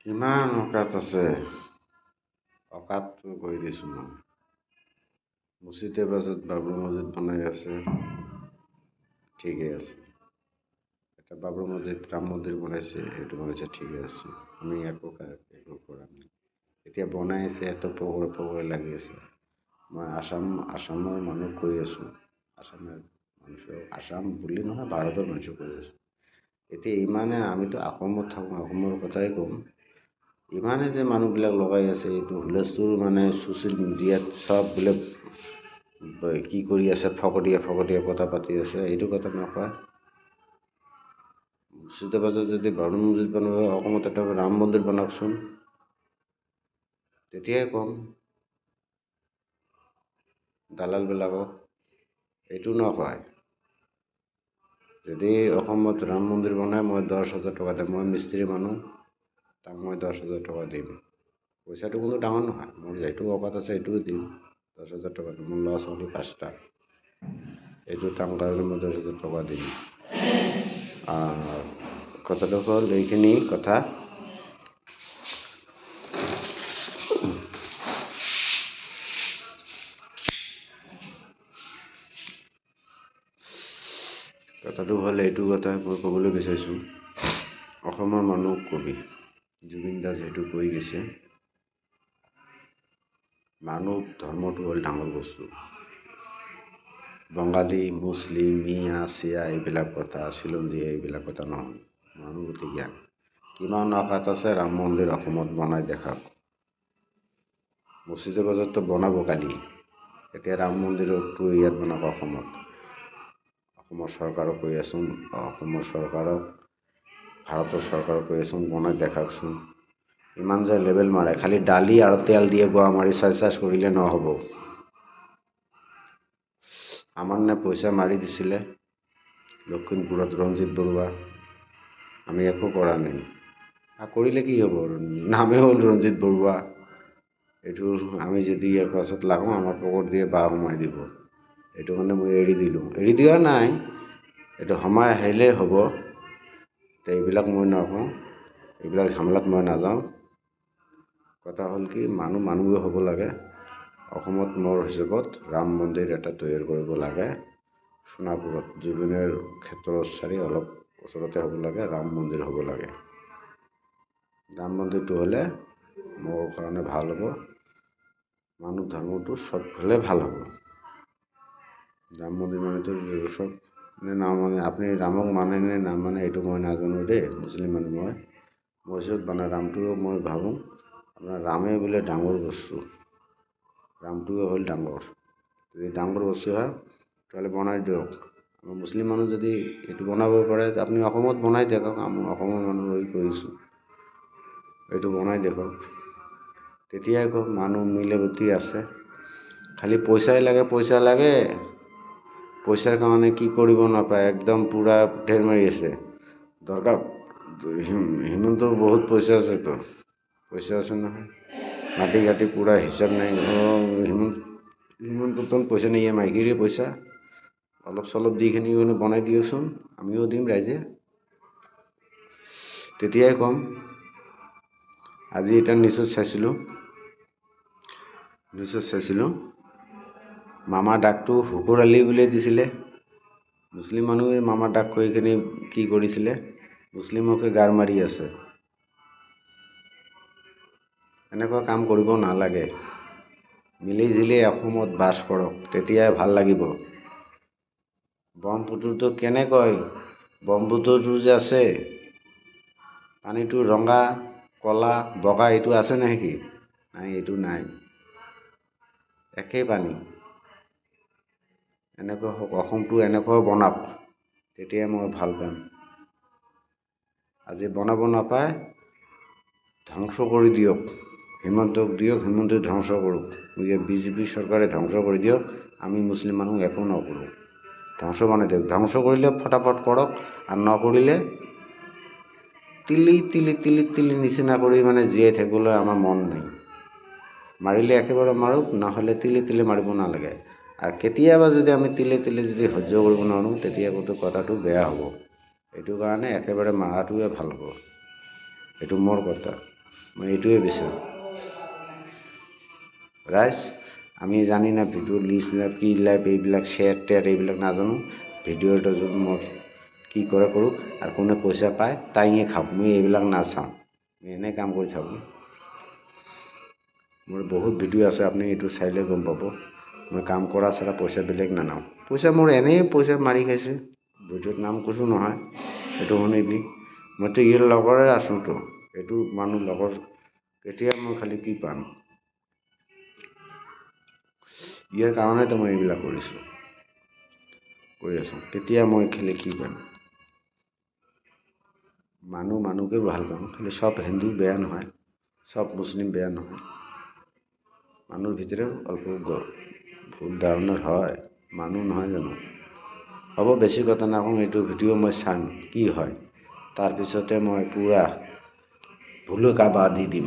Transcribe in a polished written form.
কিমান অকাত আছে, অকাতটো কৈ দিছোঁ মই। মুৰ্ছিদাবাদত বাবৰি মছজিদ বনাই আছে, ঠিকেই আছে। এটা বাবৰি মছজিদ ৰাম মন্দিৰ বনাইছে, সেইটো বনাইছে ঠিকে আছে। আমি একো কৰা নাই। এতিয়া বনাই আছে, এত পকৰে লাগি আছে। মই আসামৰ মানুহ কৈ আছোঁ, আসাম বুলি নহয়, ভাৰতৰ মানুহ কৈ আছোঁ। এতিয়া ইমানে, আমিতো অসমত থাকোঁ, অসমৰ কথাই ক'ম। ইমানে যে মানুহবিলাক লগাই আছে, এইটো হুলস্থুল মানে ছ'চিয়েল মিডিয়াত চব বোলে কি কৰি আছে, ফকতীয়া কথা পাতি আছে, এইটো কথা নকয়। মুৰ্ছিদাবাদত যদি বাবৰি মছজিদ বনাব, অসমত এটা ৰাম মন্দিৰ বনাওকচোন, তেতিয়াই ক'ম দালালবিলাকক। এইটো নকয়। যদি অসমত ৰাম মন্দিৰ বনাই, মই 10,000 টকা দিম। মই মিস্ত্ৰী মানুহ, তাক মই 10,000 টকা দিম। পইচাটো কোনো ডাঙৰ নহয়, মোৰ যিটো অকাত আছে সেইটোও দিম। 10,000 টকা দিম। মোৰ ল'ৰা ছোৱালী 5টা, এইটো কাম কাৰণে মই 10,000 টকা দিম। কথাটো হ'ল এইখিনি কথা। কথাটো হ'ল এইটো কথা মই ক'বলৈ বিচাৰিছোঁ। অসমৰ মানুহ কবি জুবিন দা যিহেতু কৈ গৈছে, মানুহ ধৰ্মটো হ'ল ডাঙৰ বস্তু। বঙালী, মুছলিম, মিয়া, চিয়া এইবিলাক কথা, চিলঞ্জীয়া এইবিলাক কথা নহয়। মানুহ অতি জ্ঞান। কিমান অকাত আছে, ৰাম মন্দিৰ অসমত বনাই দেখাওক। মুৰ্ছিদাবাদততো বনাব কালি, এতিয়া ৰাম মন্দিৰটো ইয়াত বনাব অসমত। অসমৰ চৰকাৰক কৈ আছোঁ, ভাৰতৰ চৰকাৰক কৈ আছোঁ, বনাই দেখাওকচোন। ইমান যে লেবেল মাৰে, খালি দালি আৰু তেল দিয়ে গোৱা মাৰি চাৰ্জ কৰিলে নহ'ব। আমাৰ নে পইচা মাৰি দিছিলে লখিমপুৰত ৰঞ্জিত বৰুৱা, আমি একো কৰা নাই। কৰিলে কি হ'ব, নামেই হ'ল ৰঞ্জিত বৰুৱা। এইটো আমি যদি ইয়াৰ পাছত লাগোঁ, আমাৰ পকেট দিয়ে বাঁহ সোমাই দিব। এইটো কাৰণে মই এৰি দিলোঁ। এৰি দিয়া নাই, এইটো সময় আহিলেই হ'ব। এইবিলাক মই নকওঁ, এইবিলাক ঝামেলাত মই নাযাওঁ। কথা হ'ল কি, মানুহে হ'ব লাগে। অসমত মোৰ হিচাপত ৰাম মন্দিৰ এটা তৈয়াৰ কৰিব লাগে। সোণাপুৰত জুবিনৰ ক্ষেত্ৰৰ চাৰি অলপ ওচৰতে হ'ব লাগে, ৰাম মন্দিৰ হ'ব লাগে। ৰাম মন্দিৰটো হ'লে মোৰ কাৰণে ভাল হ'ব। মানুহ ধৰ্মটো চবফালে ভাল হ'ব। ৰাম মন্দিৰ মানেতো চব নামানে, আপুনি ৰামক মানে নে নামানে এইটো মই নাজানো দেই, মুছলিম মানুহ মই। মছজিদ বনাই ৰামটোও মই ভাবোঁ আপোনাৰ ৰামেই বোলে ডাঙৰ বস্তু, ৰামটোৱে হ'ল ডাঙৰ। যদি ডাঙৰ বস্তু হয় তাহলে বনাই দিয়ক। আমাৰ মুছলিম মানুহ যদি এইটো বনাব পাৰে, আপুনি অসমত বনাই দেখক। আমি অসমৰ মানুহ হৈ কৈছোঁ, এইটো বনাই দেখক, তেতিয়াই কওক মানুহ মিলাপ্ৰীতি আছে। খালি পইচাই লাগে, পইচাৰ কাৰণে কি কৰিব নাপায়, একদম পূৰা ঢেৰ মাৰি আছে। দৰকাৰ হিমন্তৰ বহুত পইচা আছেতো, পইচা আছে নহয়, মাটি কাটি পূৰা হিচাপ নাই। হিমন্ততো পইচা নাই, মাইকীৰে পইচা অলপ চলপ দিখিনি বনাই দিয়কচোন, আমিও দিম ৰাইজে, তেতিয়াই ক'ম। আজি এটা নিউজত চাইছিলোঁ, মামা ডাকটো শুকুৰ আলি বুলি দিছিলে। মুছলিম মানুহে মামা ডাক কৈ কিনে কি কৰিছিলে, মুছলিমকে গাৰ মাৰি আছে। এনেকুৱা কাম কৰিব নালাগে। মিলি জুলি অসমত বাস কৰক, তেতিয়াই ভাল লাগিব। ব্ৰহ্মপুত্ৰটো কেনেকৈ, ব্ৰহ্মপুত্ৰটো যে আছে, পানীটো ৰঙা, ক'লা, বগা এইটো আছে নেকি? নাই, এইটো নাই, একেই পানী। এনেকুৱা হওক, অসমটো এনেকুৱাও বনাওক, তেতিয়াই মই ভাল পাম। আজি বনাব নাপায়, ধ্বংস কৰি দিয়ক। হিমন্তক দিয়ক, হিমন্তই ধ্বংস কৰক। বিজেপি চৰকাৰে ধ্বংস কৰি দিয়ক, আমি মুছলিম মানুহ একো নকৰোঁ। ধ্বংস বনাই দিয়ক, ধ্বংস কৰিলে ফটাফট কৰক, আৰু নকৰিলে তিলি নিচিনা কৰি মানে জীয়াই থাকিবলৈ আমাৰ মন নাই। মাৰিলে একেবাৰে মাৰক, নহ'লে তিলি মাৰিব নালাগে। আৰু কেতিয়াবা যদি আমি তিলি যদি সহ্য কৰিব নোৱাৰোঁ, তেতিয়া কথাটো বেয়া হ'ব। এইটো কাৰণে একেবাৰে মাৰাটোৱে ভাল হ'ব, এইটো মোৰ কথা। মই এইটোৱে বিচাৰোঁ। ৰাইজ আমি জানি না ভিডিঅ' লিষ্ট লাইভ কি লাইভ এইবিলাক শ্বেয়াৰ টেয়াৰ এইবিলাক নাজানো। ভিডিঅ'টো যদি মই কি কৰে কৰোঁ আৰু কোনে পইচা পায় তাইয়ে খাওক, মই এইবিলাক নাচাওঁ, মই এনেই কাম কৰি থাকোঁ। মোৰ বহুত ভিডিঅ' আছে, আপুনি এইটো চাইলে গম পাব। মই কাম কৰা ছাড়া পইচা বেলেগ নানাওঁ। পইচা মোৰ এনেই পইচা মাৰি খাইছে, ভিডিঅ'ত নাম কৈছোঁ নহয়, এইটো শুনিবি। মইতো ইয়াৰ লগৰে আছোঁতো, এইটো মানুহ লগৰ কেতিয়া মই খালি কি পাম, ইয়াৰ কাৰণেতো মই এইবিলাক কৰি আছোঁ। তেতিয়া মই খালি কি পাম, মানুহকে ভাল পাওঁ, খালি চব হিন্দু বেয়া নহয়, চব মুছলিম বেয়া নহয়। মানুহৰ ভিতৰত অল্প ভুল ধাৰণাৰ হয়, মানুহ নহয় জানো। হ'ব বেছি কথা নকওঁ, এইটো ভিডিঅ' মই চাম কি হয়, তাৰপিছতে মই পূৰা ভুলুকা বাহ দি দিম।